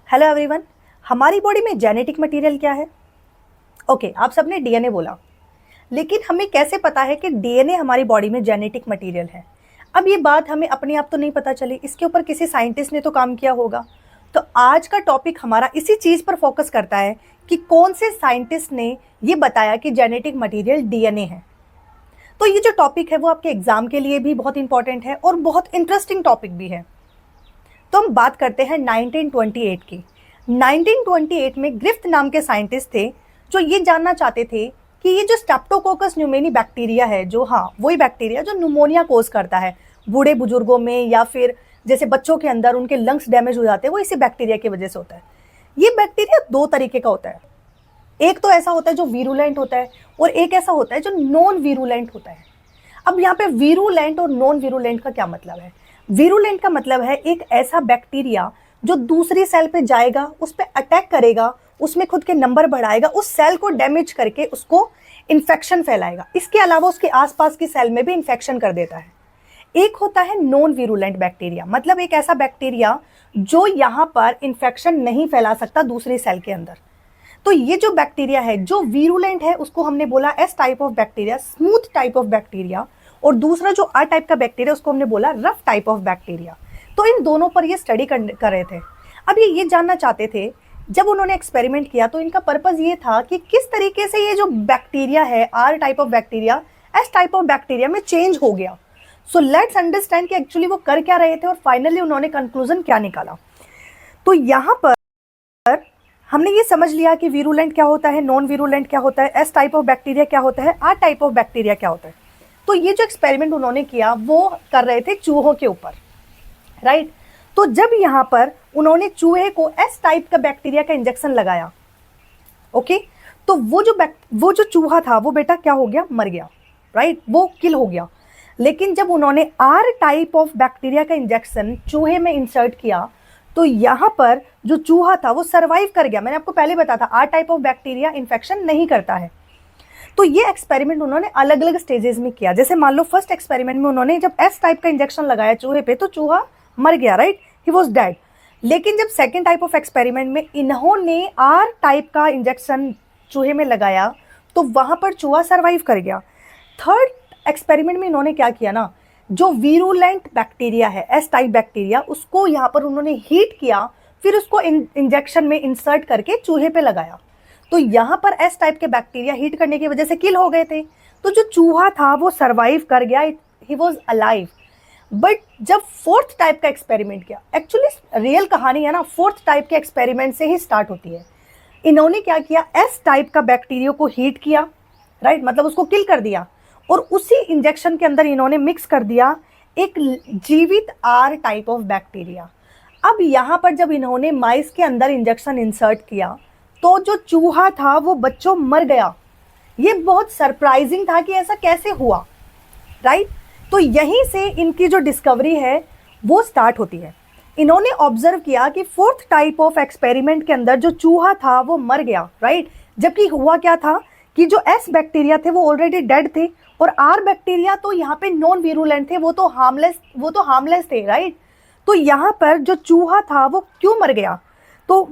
Hello everyone. हमारी body में genetic material क्या है? ओके, आप सबने डीएनए बोला, लेकिन हमें कैसे पता है कि डीएनए हमारी बॉडी में जेनेटिक मटेरियल है? अब ये बात हमें अपने आप तो नहीं पता चली, इसके ऊपर किसी साइंटिस्ट ने तो काम किया होगा। तो आज का टॉपिक हमारा इसी चीज़ पर फोकस करता है कि कौन से साइंटिस्ट ने ये बताया कि जेनेटिक मटेरियल डीएनए है। तो ये जो टॉपिक है वो आपके एग्जाम के लिए भी बहुत इंपॉर्टेंट है और बहुत इंटरेस्टिंग टॉपिक भी है। तो हम बात करते हैं 1928 की। 1928 में ग्रिफ्थ नाम के साइंटिस्ट थे जो ये जानना चाहते थे कि ये जो स्ट्रेप्टोकोकस न्यूमोनी बैक्टीरिया है, जो वही बैक्टीरिया जो न्यूमोनिया कोज करता है बूढ़े बुजुर्गों में, या फिर जैसे बच्चों के अंदर उनके लंग्स डैमेज हो जाते हैं, वो इसी बैक्टीरिया की वजह से होता है। ये बैक्टीरिया दो तरीके का होता है। एक तो ऐसा होता है जो वीरुलेंट होता है, और एक ऐसा होता है जो नॉन वीरुलेंट होता है। अब यहाँ पे वीरुलेंट और नॉन वीरुलेंट का क्या मतलब है? वीरुलेंट का मतलब है एक ऐसा बैक्टीरिया जो दूसरी सेल पे जाएगा, उस पर अटैक करेगा, उसमें खुद के नंबर बढ़ाएगा, उस सेल को डैमेज करके उसको इन्फेक्शन फैलाएगा। इसके अलावा उसके आसपास की सेल में भी इन्फेक्शन कर देता है। एक होता है नॉन वीरुलेंट बैक्टीरिया, मतलब एक ऐसा बैक्टीरिया जो यहाँ पर इन्फेक्शन नहीं फैला सकता दूसरी सेल के अंदर। तो ये जो बैक्टीरिया है जो वीरुलेंट है उसको हमने बोला S type of bacteria, smooth type of bacteria, और दूसरा जो आर टाइप का बैक्टीरिया उसको हमने बोला रफ टाइप ऑफ बैक्टीरिया। तो इन दोनों पर ये स्टडी कर रहे थे। अब ये जानना चाहते थे, जब उन्होंने एक्सपेरिमेंट किया तो इनका पर्पस ये था कि किस तरीके से ये जो बैक्टीरिया है R type of bacteria S type of bacteria में चेंज हो गया। सो लेट्स अंडरस्टैंड कि एक्चुअली वो कर क्या रहे थे और फाइनली उन्होंने कंक्लूजन क्या निकाला। तो यहाँ पर हमने ये समझ लिया कि वीरुलेंट क्या होता है, नॉन वीरुलेंट क्या होता है, एस टाइप ऑफ बैक्टीरिया क्या होता है, आर टाइप ऑफ बैक्टीरिया क्या होता है। तो ये जो एक्सपेरिमेंट उन्होंने किया वो कर रहे थे चूहों के ऊपर, राइट। तो जब यहाँ पर उन्होंने चूहे को एस टाइप का बैक्टीरिया का इंजेक्शन लगाया, ओके, तो वो जो चूहा था वो बेटा क्या हो गया, मर गया, राइट, वो किल हो गया। लेकिन जब उन्होंने आर टाइप ऑफ बैक्टीरिया का इंजेक्शन चूहे में इंसर्ट किया तो यहाँ पर जो चूहा था वो सरवाइव कर गया। मैंने आपको पहले बताया था R type of bacteria infection नहीं करता है। तो ये एक्सपेरिमेंट उन्होंने अलग अलग स्टेजेस में किया। जैसे मान लो फर्स्ट एक्सपेरिमेंट में उन्होंने जब एस टाइप का इंजेक्शन लगाया चूहे पे तो चूहा मर गया, राइट, ही वाज डेड। लेकिन जब सेकेंड टाइप ऑफ एक्सपेरिमेंट में इन्होंने आर टाइप का इंजेक्शन चूहे में लगाया तो वहां पर चूहा सर्वाइव कर गया। थर्ड एक्सपेरिमेंट में इन्होंने क्या किया ना, जो वीरुलेंट बैक्टीरिया है एस टाइप बैक्टीरिया, उसको यहाँ पर उन्होंने हीट किया, फिर उसको इंजेक्शन में इंसर्ट करके चूहे पे लगाया। तो यहाँ पर एस टाइप के बैक्टीरिया हीट करने की वजह से किल हो गए थे। तो जो चूहा था वो सरवाइव कर गया, ही वॉज अलाइव। बट जब फोर्थ टाइप का एक्सपेरिमेंट किया, एक्चुअली रियल कहानी है ना फोर्थ टाइप के एक्सपेरिमेंट से ही स्टार्ट होती है। इन्होंने क्या किया, एस टाइप का बैक्टीरिया को हीट किया, राइट, मतलब उसको किल कर दिया, और उसी इंजेक्शन के अंदर इन्होंने मिक्स कर दिया एक जीवित आर टाइप ऑफ बैक्टीरिया। अब यहाँ पर जब इन्होंने माइस के अंदर इंजेक्शन इंसर्ट किया तो जो चूहा था वो बच्चों मर गया। ये बहुत सरप्राइजिंग था कि ऐसा कैसे हुआ, राइट। तो यहीं से इनकी जो डिस्कवरी है वो स्टार्ट होती है। इन्होंने ऑब्जर्व किया कि फोर्थ टाइप ऑफ एक्सपेरिमेंट के अंदर जो चूहा था वो मर गया, राइट, जबकि हुआ क्या था कि जो एस बैक्टीरिया थे वो ऑलरेडी डेड थे, और आर बैक्टीरिया तो यहाँ पे नॉन वीरुलेंट थे, वो तो हार्मलेस थे, राइट। तो यहाँ पर जो चूहा था वो क्यों मर गया? तो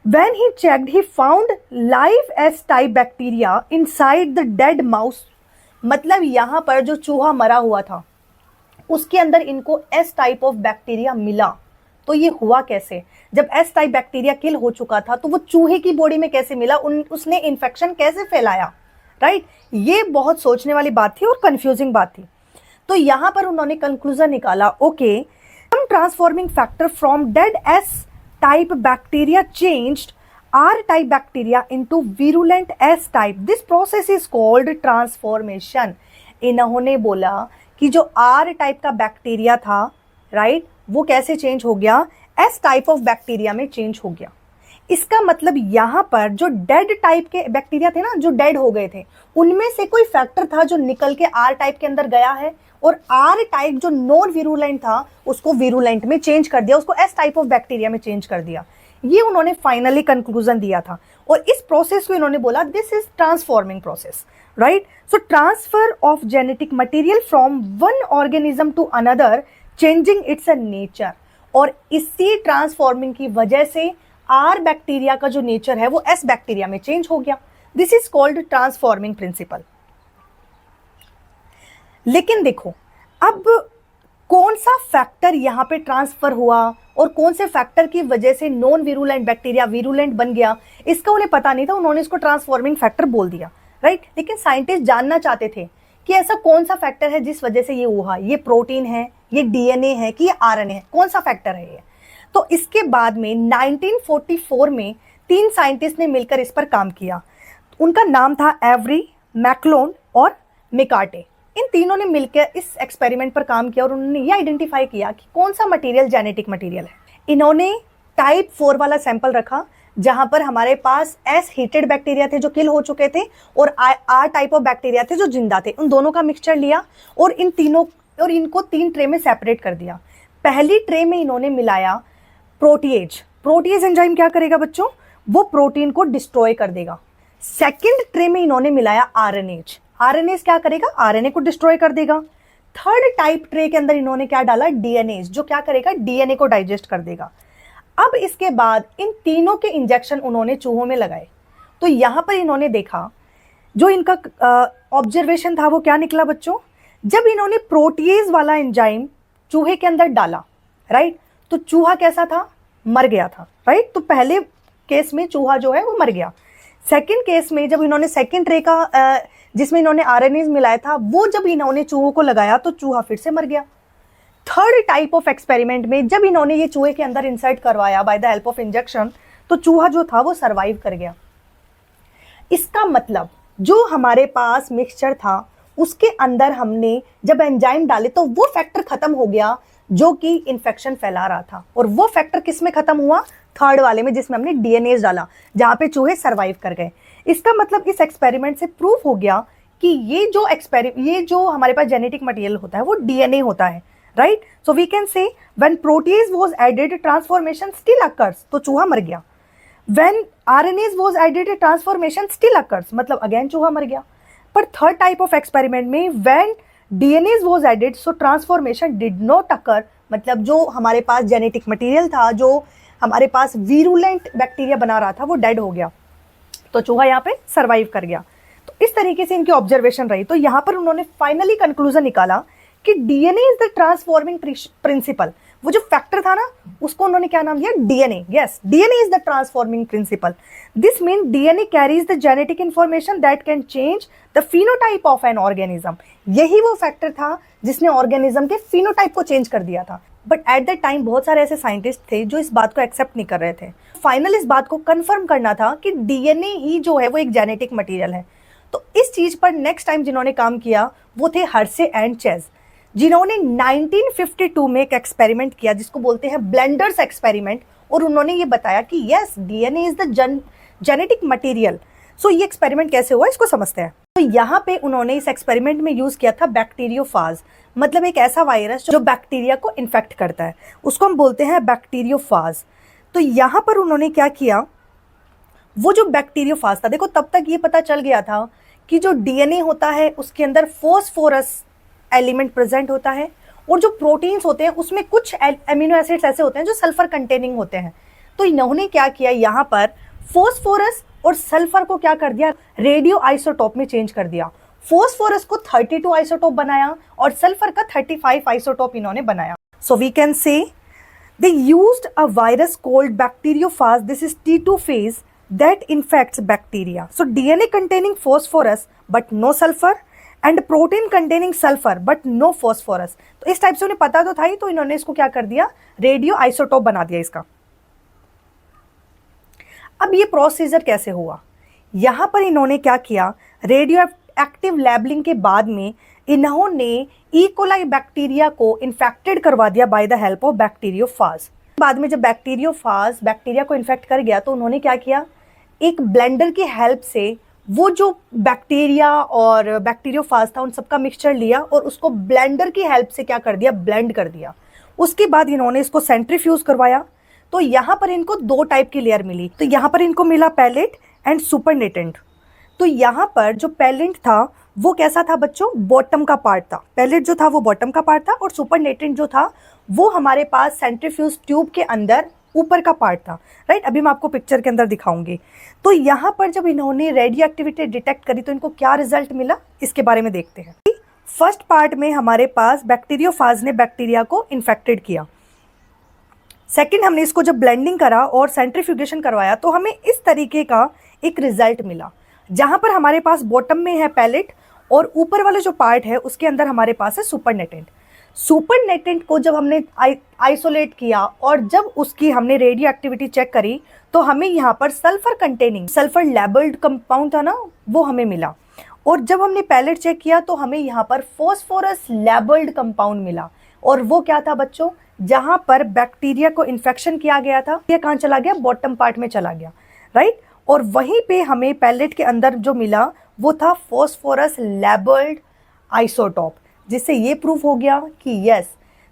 when he checked he found live S type bacteria inside the dead mouse। मतलब यहाँ पर जो चूहा मरा हुआ था उसके अंदर इनको S टाइप ऑफ बैक्टीरिया मिला। तो ये हुआ कैसे? जब S टाइप बैक्टीरिया किल हो चुका था तो वो चूहे की बॉडी में कैसे मिला, उसने इन्फेक्शन कैसे फैलाया, राइट। ये बहुत सोचने वाली बात थी और कंफ्यूजिंग बात थी। तो यहाँ पर उन्होंने कंक्लूजन निकाला, okay, some transforming factor from dead S type bacteria changed R type bacteria into virulent S type. This process is called transformation। इन्होंने बोला कि जो R टाइप का बैक्टीरिया था, राइट, वो कैसे चेंज हो गया, S टाइप ऑफ बैक्टीरिया में चेंज हो गया। इसका मतलब यहाँ पर जो डेड टाइप के बैक्टीरिया थे ना, जो डेड हो गए थे, उनमें से कोई फैक्टर था जो निकल के आर टाइप के अंदर गया है, और आर टाइप जो नॉन वीरुलेंट था उसको वीरुलेंट में चेंज कर दिया, उसको एस टाइप ऑफ बैक्टीरिया में चेंज कर दिया। ये उन्होंने फाइनली कंक्लूजन दिया था, और इस प्रोसेस को इन्होंने बोला this is transforming process, right. So transfer of genetic material from one organism to another changing its nature. और इसी ट्रांसफॉर्मिंग की वजह से आर बैक्टीरिया का जो नेचर है वो एस बैक्टीरिया में चेंज हो गया। This is called transforming principle. लेकिन देखो, अब कौन सा फैक्टर यहां पे ट्रांसफर हुआ और कौन से फैक्टर की वजह से नॉन वीरुलेंट बैक्टीरिया वीरुलेंट बन गया, इसका उन्हें पता नहीं था, उन्होंने इसको ट्रांसफॉर्मिंग फैक्टर बोल दिया, राइट। लेकिन साइंटिस्ट जानना चाहते थे कि ऐसा कौन सा फैक्टर है जिस वजह से ये हुआ, ये प्रोटीन है, ये डीएनए है कि ये आरएनए है, कौन सा फैक्टर है ये। तो इसके बाद में 1944 में 3 साइंटिस्ट ने मिलकर इस पर काम किया। उनका नाम था एवरी, मैकलोन और मेकार्टे। इन तीनों ने मिलकर इस एक्सपेरिमेंट पर काम किया और उन्होंने ये आइडेंटिफाई किया कि कौन सा मटेरियल जेनेटिक मटेरियल है। इन्होंने टाइप 4 वाला सैंपल रखा जहां पर हमारे पास एस हीटेड बैक्टीरिया थे जो किल हो चुके थे और आर टाइप ऑफ बैक्टीरिया थे जो जिंदा थे। उन दोनों का मिक्सचर लिया और इनको 3 ट्रे में सेपरेट कर दिया। पहली ट्रे में इन्होंने मिलाया प्रोटीएज। प्रोटीएज एंजाइम क्या करेगा बच्चों, वो प्रोटीन को डिस्ट्रॉय कर देगा। सेकेंड ट्रे में इन्होंने मिलाया आरएनएज। आरएनएज क्या करेगा, आरएनए को डिस्ट्रॉय कर देगा। थर्ड टाइप ट्रे के अंदर इन्होंने क्या डाला, डीएनएज, जो क्या करेगा, डीएनए को डाइजेस्ट कर देगा। अब इसके बाद इन तीनों के इंजेक्शन उन्होंने चूहों में लगाए। तो यहां पर इन्होंने देखा, जो इनका ऑब्जर्वेशन था वो क्या निकला बच्चों, जब इन्होंने प्रोटीएज वाला एंजाइम चूहे के अंदर डाला, राइट, तो चूहा कैसा था, मर गया था, राइट। तो पहले केस में चूहा जो है वो मर गया। सेकंड केस में जब इन्होंने सेकंड ट्रे का जिसमें इन्होंने आरएनएज मिलाया था, वो जब इन्होंने चूहों को लगाया तो चूहा फिर से मर गया। थर्ड टाइप ऑफ एक्सपेरिमेंट में जब इन्होंने ये चूहे के अंदर इंसर्ट करवाया by the help of injection, तो चूहा जो था वो सरवाइव कर गया। इसका मतलब जो हमारे पास मिक्सचर था उसके अंदर हमने जब एंजाइम डाले तो वो फैक्टर खत्म हो गया जो कि इन्फेक्शन फैला रहा था। और वो फैक्टर किस में खत्म हुआ, थर्ड वाले में, जिसमें हमने डीएनएज डाला, जहां पे चूहे सरवाइव कर गए। इसका मतलब इस एक्सपेरिमेंट से प्रूफ हो गया कि ये जो हमारे पास जेनेटिक मटेरियल होता है वो डीएनए होता है, right. So we can say when protease was added transformation still occurs, तो चूहा मर गया। When RNase was added transformation still occurs, मतलब अगेन चूहा मर गया। पर थर्ड टाइप ऑफ एक्सपेरिमेंट में when DNase was added so transformation did not occur, मतलब जो हमारे पास जेनेटिक मटेरियल था, जो हमारे पास वीरुलेंट बैक्टीरिया बना रहा था, वो डेड हो गया, तो चूहा यहाँ पे सरवाइव कर गया। तो इस तरीके से इनकी ऑब्जर्वेशन रही। तो यहाँ पर उन्होंने फाइनली कंक्लूजन निकाला कि DNA is the transforming principle. वो जो फैक्टर था ना, उसको उन्होंने क्या नाम दिया, DNA. Yes, DNA is the transforming principle. This mean DNA carries the genetic information that can change the phenotype of an organism. यही वो फैक्टर था जिसने ऑर्गेनिज्म के फिनोटाइप को चेंज कर दिया था। बट एट द टाइम बहुत सारे ऐसे साइंटिस्ट थे जो इस बात को एक्सेप्ट नहीं कर रहे थे। फाइनल इस बात को कंफर्म करना था कि डीएनए ही जो है वो एक जेनेटिक मटेरियल है। तो इस चीज पर नेक्स्ट टाइम जिन्होंने काम किया वो थे हर्से एंड चेज, जिन्होंने 1952 में एक एक्सपेरिमेंट किया जिसको बोलते हैं ब्लेंडर्स एक्सपेरिमेंट। और उन्होंने ये बताया कि yes, DNA is the genetic material. So ये एक्सपेरिमेंट कैसे हुआ इसको समझते हैं। तो यहाँ पे उन्होंने इस एक्सपेरिमेंट में यूज किया था बैक्टीरियोफाज, मतलब एक ऐसा वायरस जो बैक्टीरिया को इन्फेक्ट करता है, उसको हम बोलते हैं बैक्टीरियोफाज। तो यहाँ पर उन्होंने क्या किया, वो जो बैक्टीरियोफाज था, देखो तब तक ये पता चल गया था कि जो डीएनए होता है उसके अंदर फॉस्फोरस एलिमेंट प्रेजेंट होता है और जो प्रोटीन्स होते हैं उसमें कुछ एमिनो एसिड्स ऐसे होते हैं जो सल्फर कंटेनिंग होते हैं। तो इन्होंने क्या किया, यहाँ पर फॉस्फोरस और सल्फर को क्या कर दिया, रेडियो आइसोटोप में चेंज कर दिया। फॉस्फोरस को 32 आइसोटोप बनाया और सल्फर का 35 आइसोटोप इन्होंने बनाया। So we can say they used a virus called bacteriophage, this is T2 phase, that infects bacteria. So DNA containing phosphorus but no sulfur and protein containing sulfur but no phosphorus. तो इस type से उन्हें पता तो था ही, तो इन्होंने इसको क्या कर दिया, रेडियो आइसोटोप बना दिया इसका। अब ये प्रोसीजर कैसे हुआ, यहां पर इन्होंने क्या किया, रेडियो एक्टिव लेबलिंग के बाद में इन्होंने ई कोलाई बैक्टीरिया को इन्फेक्टेड करवा दिया by the help of bacteriophage. बाद में जब बैक्टीरियोफाज बैक्टीरिया को इन्फेक्ट कर गया तो उन्होंने क्या किया, एक ब्लेंडर की हेल्प से वो जो बैक्टीरिया और बैक्टीरियोफाज था उन सबका मिक्सचर लिया और उसको ब्लेंडर की हेल्प से क्या कर दिया, ब्लेंड कर दिया। उसके बाद इन्होंने इसको सेंट्रीफ्यूज करवाया। तो यहाँ पर इनको 2 टाइप की लेयर मिली। तो यहाँ पर इनको मिला पैलेट एंड सुपरनेटेंट। तो यहाँ पर जो पैलेट था वो कैसा था बच्चों, बॉटम का पार्ट था। पैलेट जो था वो बॉटम का पार्ट था और सुपरनेटेंट जो था वो हमारे पास सेंट्रीफ्यूज ट्यूब के अंदर ऊपर का पार्ट था, राइट। अभी मैं आपको पिक्चर के अंदर दिखाऊंगी। तो यहाँ पर जब इन्होंने रेडियो एक्टिविटी डिटेक्ट करी तो इनको क्या रिजल्ट मिला, इसके बारे में देखते हैं। फर्स्ट पार्ट में हमारे पास बैक्टीरियोफाज ने बैक्टीरिया को इन्फेक्टेड किया। सेकंड, हमने इसको जब ब्लेंडिंग करा और सेंट्रीफ्यूगेशन करवाया तो हमें इस तरीके का एक रिजल्ट मिला, जहां पर हमारे पास बॉटम में है पैलेट और ऊपर वाला जो पार्ट है उसके अंदर हमारे पास है सुपरनेटेंट। सुपरनेटेंट को जब हमने आइसोलेट किया और जब उसकी हमने रेडियो एक्टिविटी चेक करी तो हमें यहाँ पर sulphur containing, sulphur labelled compound था ना, वो हमें मिला। और जब हमने पैलेट चेक किया तो हमें यहाँ पर फॉस्फोरस लेबल्ड कंपाउंड मिला। और वो क्या था बच्चों, जहां पर बैक्टीरिया को इन्फेक्शन किया गया था, ये कहाँ चला गया, बॉटम पार्ट में चला गया, राइट। और वहीं पे हमें पैलेट के अंदर जो मिला वो था फॉस्फोरस लेबल्ड आइसोटॉप, जिससे ये प्रूफ हो गया कि यस,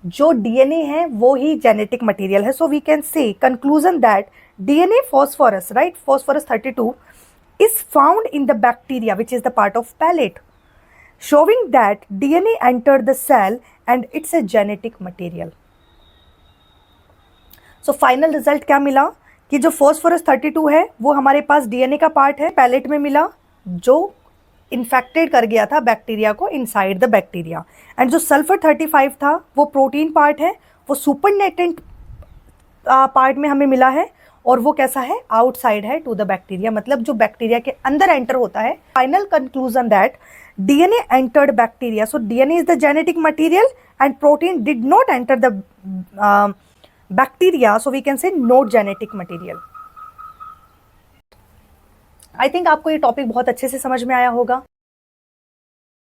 जो डीएनए है वो ही जेनेटिक मटेरियल है। So we can say conclusion that DNA phosphorus, right, phosphorus 32 is found in the bacteria which is the part of palate, showing that DNA entered the cell and it's a genetic material. So final result क्या मिला कि जो phosphorus 32 है वो हमारे पास DNA का part है, palette में मिला, जो इन्फेक्टेड कर गया था बैक्टीरिया को इनसाइड द बैक्टीरिया। एंड जो सल्फर 35 था वो प्रोटीन पार्ट है, वो सुपरनेटेंट पार्ट में हमें मिला है, और वो कैसा है, आउटसाइड है टू द बैक्टीरिया, मतलब जो बैक्टीरिया के अंदर एंटर होता है। Final conclusion that DNA entered bacteria, so DNA is the genetic material and protein did not enter the bacteria, so we can say not genetic material. I think आपको ये topic बहुत अच्छे से समझ में आया होगा।